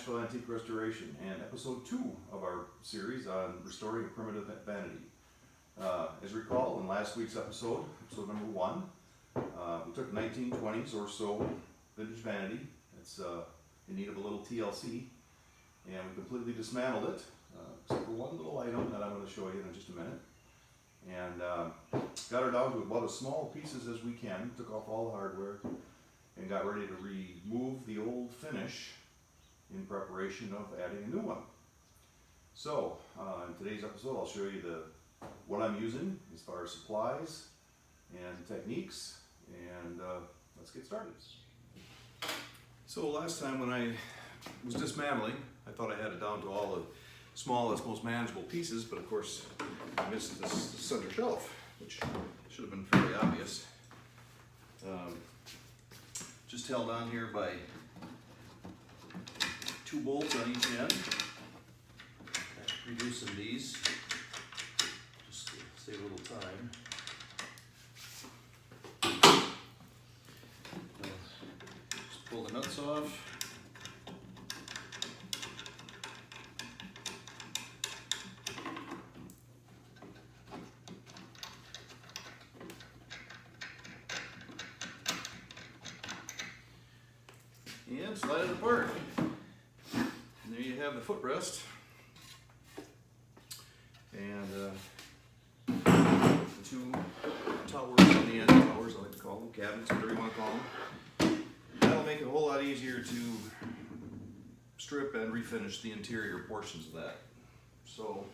Schultz-Antique-Restoration and episode 2 of our series on restoring a primitive vanity. As you recall, in last week's episode number 1, we took 1920s or so vintage vanity. It's in need of a little TLC, and we completely dismantled it, except for one little item that I'm going to show you in just a minute. And got her down to about as small pieces as we can, took off all the hardware, and got ready to remove the old finish in preparation of adding a new one. So, in today's episode I'll show you what I'm using as far as supplies and techniques, and let's get started. So last time when I was dismantling, I thought I had it down to all the smallest, most manageable pieces, but of course I missed this center shelf, which should have been fairly obvious. Just held on here by 2 bolts on each end. Reducing these, just to save a little time. Just pull the nuts off. And slide it apart. And there you have the footrest. And the 2 towers on the end, towers I like to call them, cabinets, whatever you want to call them. That'll make it a whole lot easier to strip and refinish the interior portions of that. So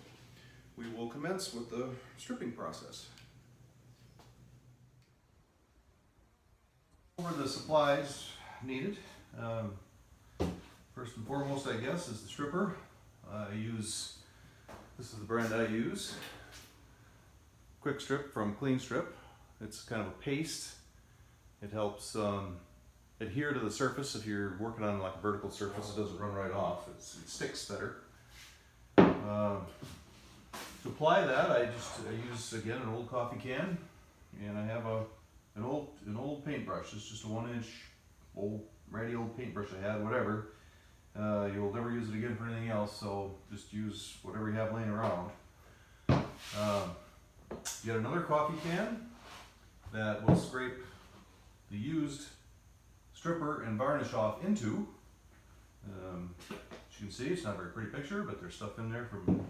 we will commence with the stripping process. Over the supplies needed. First and foremost, I guess, is the stripper. This is the brand I use. Quick Strip from Clean Strip. It's kind of a paste. It helps adhere to the surface. If you're working on like a vertical surface, it doesn't run right off. It sticks better. To apply that, I use again an old coffee can, and I have an old paintbrush. It's just a 1-inch ratty old paintbrush I had, whatever. You'll never use it again for anything else, so just use whatever you have laying around. Get another coffee can that will scrape the used stripper and varnish off into. As you can see, it's not a very pretty picture, but there's stuff in there from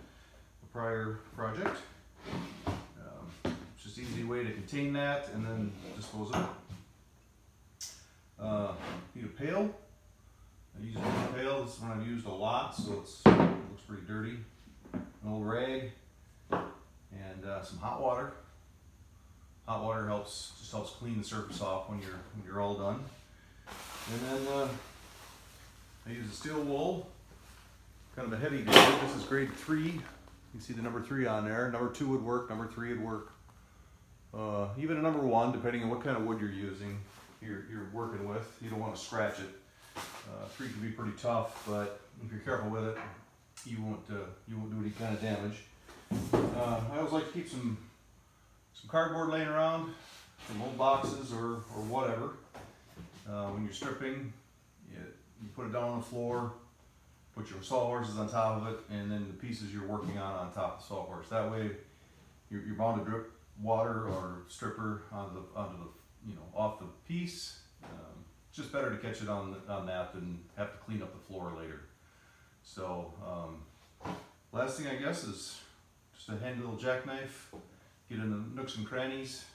a prior project. It's just an easy way to contain that and then dispose of it. Need a pail. I use a pail. This is one I've used a lot, so it looks pretty dirty. An old rag and some hot water. Hot water just helps clean the surface off when you're all done. And then I use a steel wool, kind of a heavy grade. This is grade 3. You can see the number 3 on there. Number 2 would work. Number 3 would work. Even a number 1, depending on what kind of wood you're using. You're working with. You don't want to scratch it. 3 can be pretty tough, but if you're careful with it, you won't do any kind of damage. I always like to keep some cardboard laying around, some old boxes or whatever. When you're stripping, you put it down on the floor, put your sawhorses on top of it, and then the pieces you're working on top of the sawhorse. That way, you're bound to drip water or stripper onto the off the piece. It's just better to catch it on that than have to clean up the floor later. So last thing I guess is just a handy little jackknife. Get in the nooks and crannies.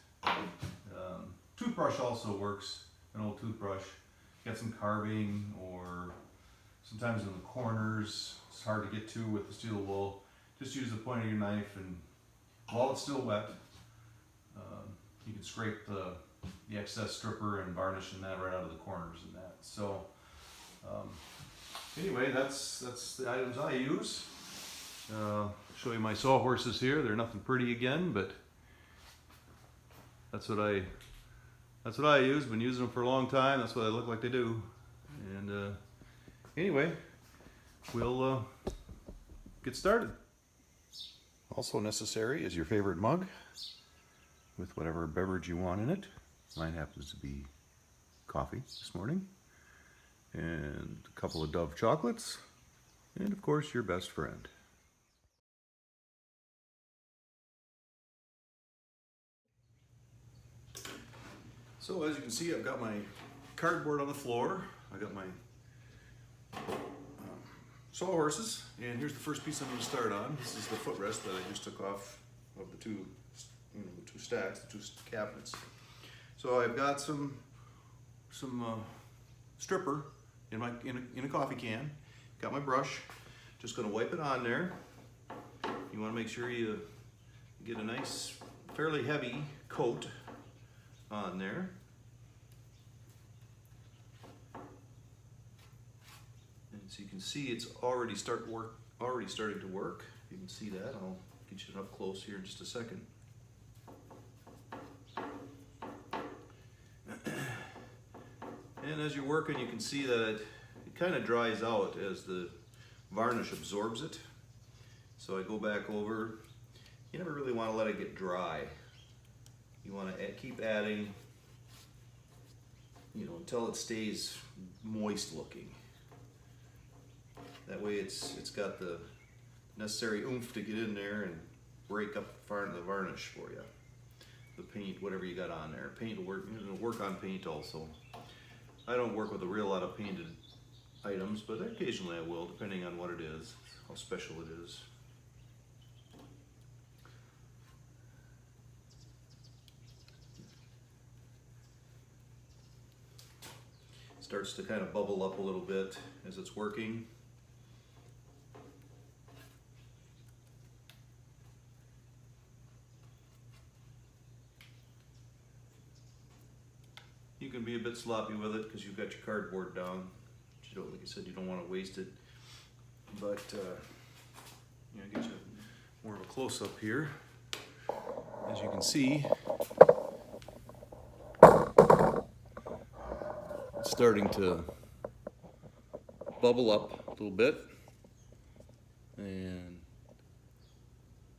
Toothbrush also works. An old toothbrush. Get some carving, or sometimes in the corners. It's hard to get to with the steel wool. Just use the point of your knife, and while it's still wet, you can scrape the excess stripper and varnish and that right out of the corners and that. So anyway, that's the items I use. Show you my sawhorses here. They're nothing pretty again, but that's what I use. Been using them for a long time. That's what they look like they do. And anyway, we'll get started. Also necessary is your favorite mug with whatever beverage you want in it. Mine happens to be coffee this morning. And a couple of Dove chocolates, and of course your best friend. So as you can see, I've got my cardboard on the floor. I got my sawhorses, and here's the first piece I'm going to start on. This is the footrest that I just took off of the two stacks, the two cabinets. So I've got some stripper in a coffee can. Got my brush. Just going to wipe it on there. You want to make sure you get a nice, fairly heavy coat on there. And so you can see it's already starting to work. You can see that. I'll get you up close here in just a second. And as you're working, you can see that it kind of dries out as the varnish absorbs it. So I go back over. You never really want to let it get dry. You want to keep adding, until it stays moist looking. That way it's got the necessary oomph to get in there and break up the varnish for you. The paint, whatever you got on there. Paint will work. It'll work on paint also. I don't work with a real lot of painted items, but occasionally I will, depending on what it is, how special it is. It starts to kind of bubble up a little bit as it's working. You can be a bit sloppy with it because you've got your cardboard down. You don't, like I said, you don't want to waste it. But get you more of a close-up here. As you can see, it's starting to bubble up a little bit. And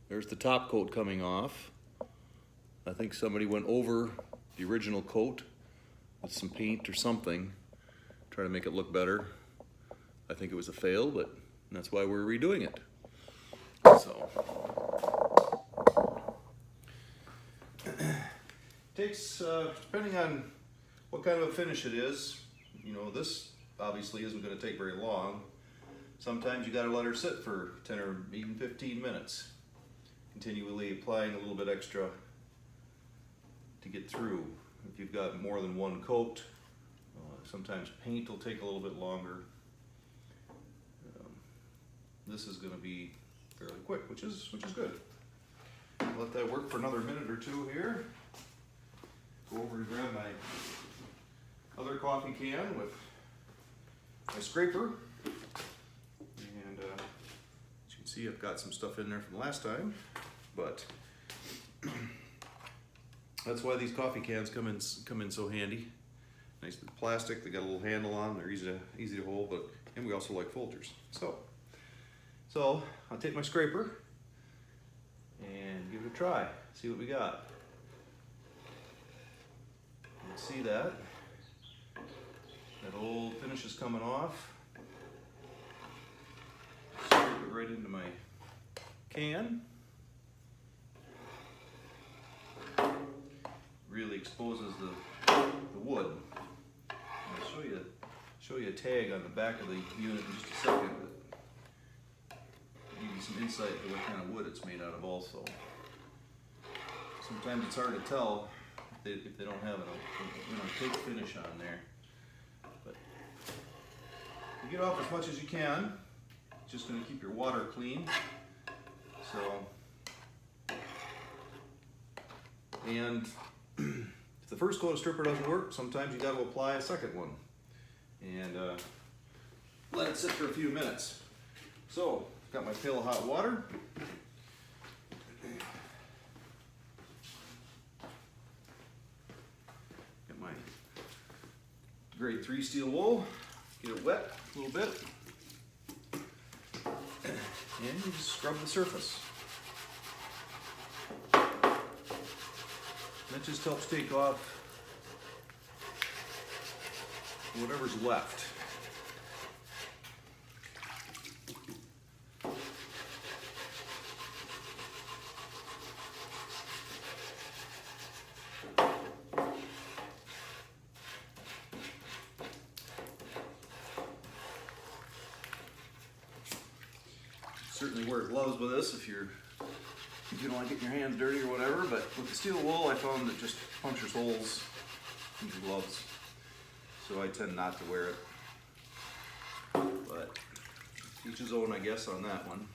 there's the top coat coming off. I think somebody went over the original coat with some paint or something, try to make it look better. I think it was a fail, but that's why we're redoing it. So, takes, depending on what kind of a finish it is, this obviously isn't going to take very long. Sometimes you got to let her sit for 10 or even 15 minutes, continually applying a little bit extra to get through. If you've got more than one coat, sometimes paint will take a little bit longer. This is going to be fairly quick, which is good. Let that work for another minute or two here. Go over and grab my other coffee can with my scraper. And as you can see, I've got some stuff in there from last time, but that's why these coffee cans come in so handy. Nice plastic, they got a little handle on, they're easy to hold, and we also like Folgers. So I'll take my scraper and give it a try, see what we got. You can see that old finish is coming off. Scrape it right into my can. Really exposes the wood. I'll show you a tag on the back of the unit in just a second, but give you some insight to what kind of wood it's made out of also. Sometimes it's hard to tell if they don't have a cake finish on there. But you get off as much as you can. It's just going to keep your water clean. And if the first coat of stripper doesn't work, sometimes you got to apply a second one and let it sit for a few minutes. So, got my pail of hot water. Got my grade 3 steel wool. Get it wet a little bit, and you just scrub the surface. That just helps take off whatever's left. certainly wear gloves with this if you don't like getting your hands dirty or whatever, but with the steel wool I found that just punctures holes in your gloves, so I tend not to wear it. But each his own, I guess, on that one.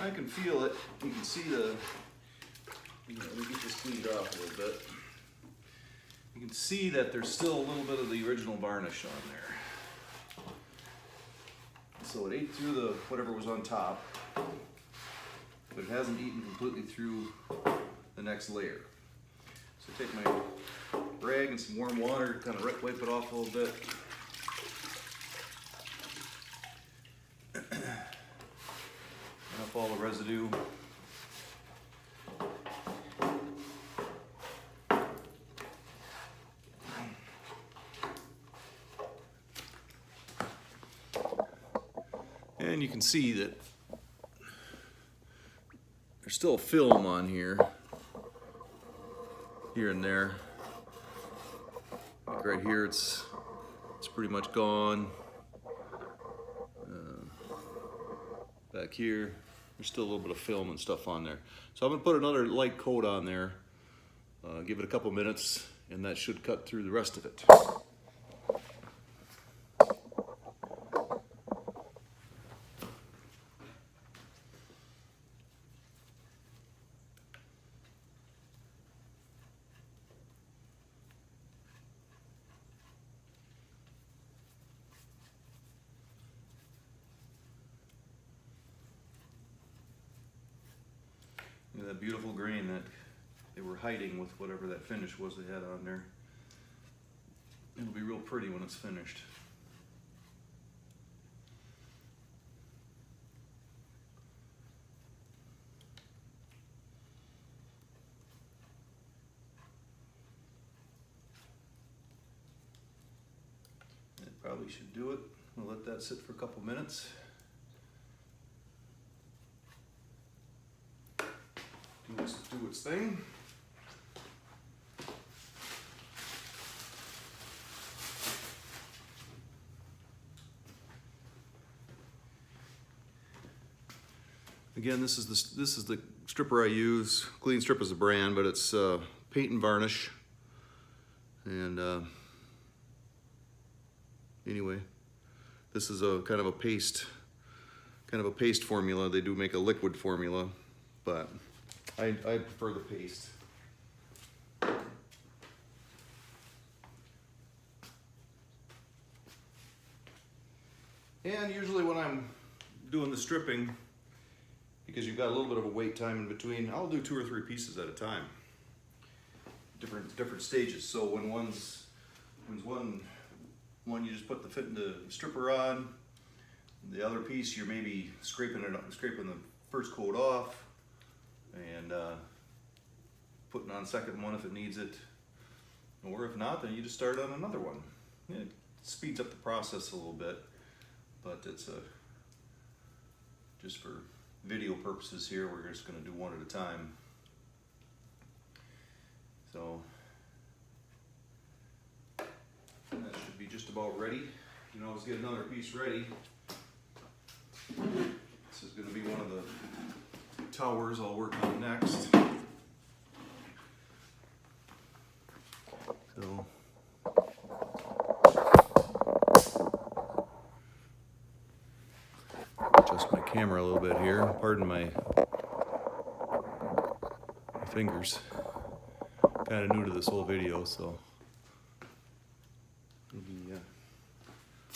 I can feel it. You can see the, let me get this cleaned off a little bit. You can see that there's still a little bit of the original varnish on there. So it ate through the whatever was on top, but it hasn't eaten completely through the next layer. So take my rag and some warm water to kind of wipe it off a little bit. Up all the residue. And you can see that there's still film on here and there. Like right here, it's pretty much gone. Back here, there's still a little bit of film and stuff on there. So I'm gonna put another light coat on there, give it a couple minutes, and that should cut through the rest of it. That beautiful grain that they were hiding with whatever that finish was they had on there. It'll be real pretty when it's finished. It probably should do it. We'll let that sit for a couple minutes. Do its thing. Again, this is the stripper I use. Clean Strip is a brand, but it's paint and varnish. And anyway, this is a kind of a paste formula. They do make a liquid formula, but I prefer the paste. And usually when I'm doing the stripping, because you've got a little bit of a wait time in between, I'll do 2 or 3 pieces at a time. Different stages. So when one's one you just put the stripper on, the other piece you're maybe scraping the first coat off, and putting on second one if it needs it, or if not, then you just start on another one. It speeds up the process a little bit, but it's just for video purposes here, we're just going to do one at a time. So that should be just about ready. You can always get another piece ready. This is going to be one of the towers I'll work on next. So adjust my camera a little bit here. Pardon my fingers. Kind of new to this whole video, so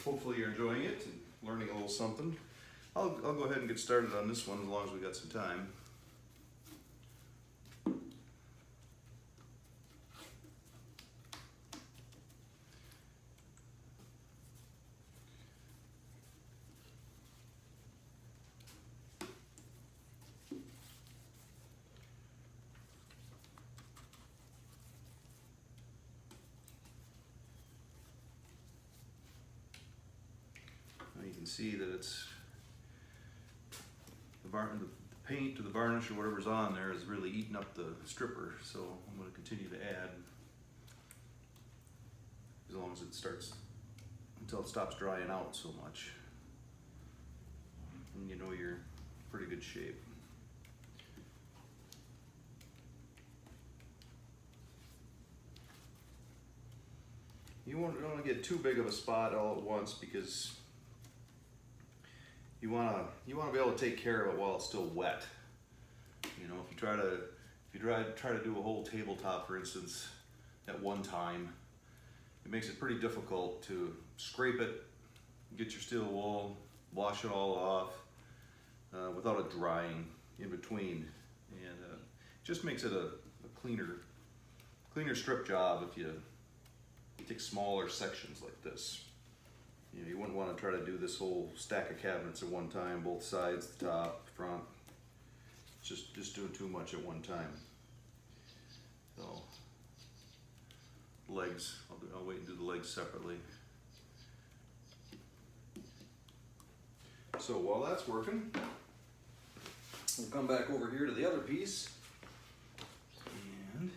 hopefully you're enjoying it and learning a little something. I'll go ahead and get started on this one as long as we got some time. can see that it's the paint or the varnish or whatever's on there is really eating up the stripper, so I'm going to continue to add as long as it starts, until it stops drying out so much, and you know you're in pretty good shape. You don't want to get too big of a spot all at once, because you want to be able to take care of it while it's still wet. You know, if you try to do a whole tabletop, for instance, at one time, it makes it pretty difficult to scrape it, get your steel wool, wash it all off without it drying in between, and it just makes it a cleaner strip job if you take smaller sections like this. You know, you wouldn't want to try to do this whole stack of cabinets at one time, both sides, the top, front. Just doing too much at one time. So legs, I'll wait and do the legs separately. So while that's working, we'll come back over here to the other piece, and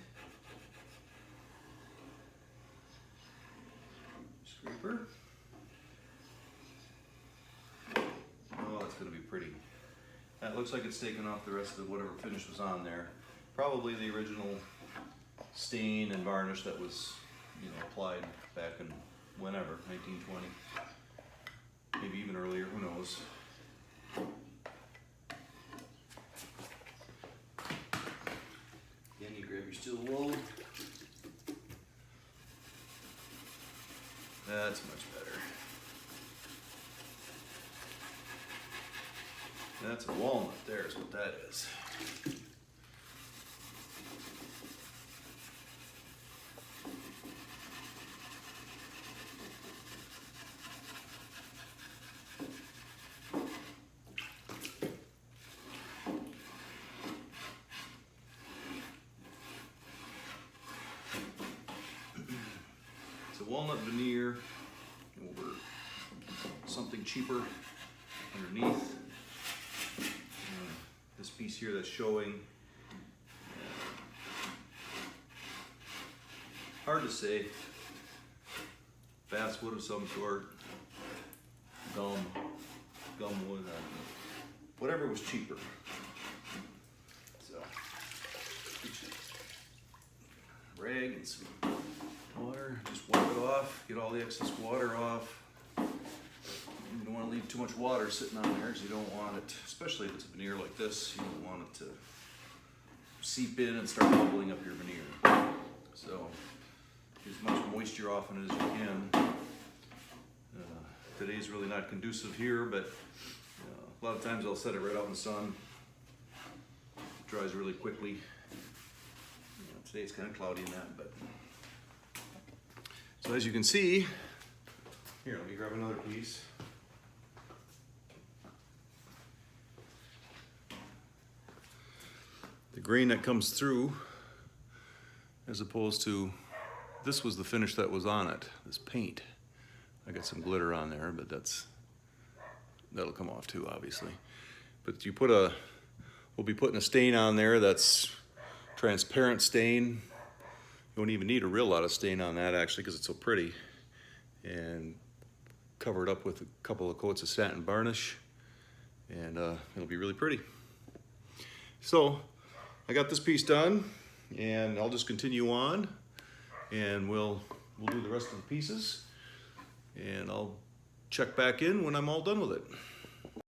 scraper. Oh, it's going to be pretty. That looks like it's taken off the rest of whatever finish was on there. Probably the original stain and varnish that was, you know, applied back in whenever, 1920. Maybe even earlier, who knows. Again, you grab your steel wool. That's much better. That's a walnut there is what that is. It's a walnut veneer over something cheaper underneath. This piece here that's showing, hard to say, basswood of some sort, gum wood, whatever was cheaper. So, rag and some water, just wipe it off, get all the excess water off. You don't want to leave too much water sitting on there, because you don't want it, especially if it's a veneer like this, you don't want it to seep in and start bubbling up your veneer. So get as much moisture off in it as you can. Today's really not conducive here, but a lot of times I'll set it right out in the sun. It dries really quickly. Today it's kind of cloudy in that, but so as you can see, here, let me grab another piece. The grain that comes through, as opposed to, this was the finish that was on it, this paint. I got some glitter on there, but that'll come off too, obviously. But we'll be putting a stain on there that's transparent stain. You won't even need a real lot of stain on that, actually, because it's so pretty. And cover it up with a couple of coats of satin varnish, and it'll be really pretty. So I got this piece done, and I'll just continue on, and we'll do the rest of the pieces, and I'll check back in when I'm all done with it.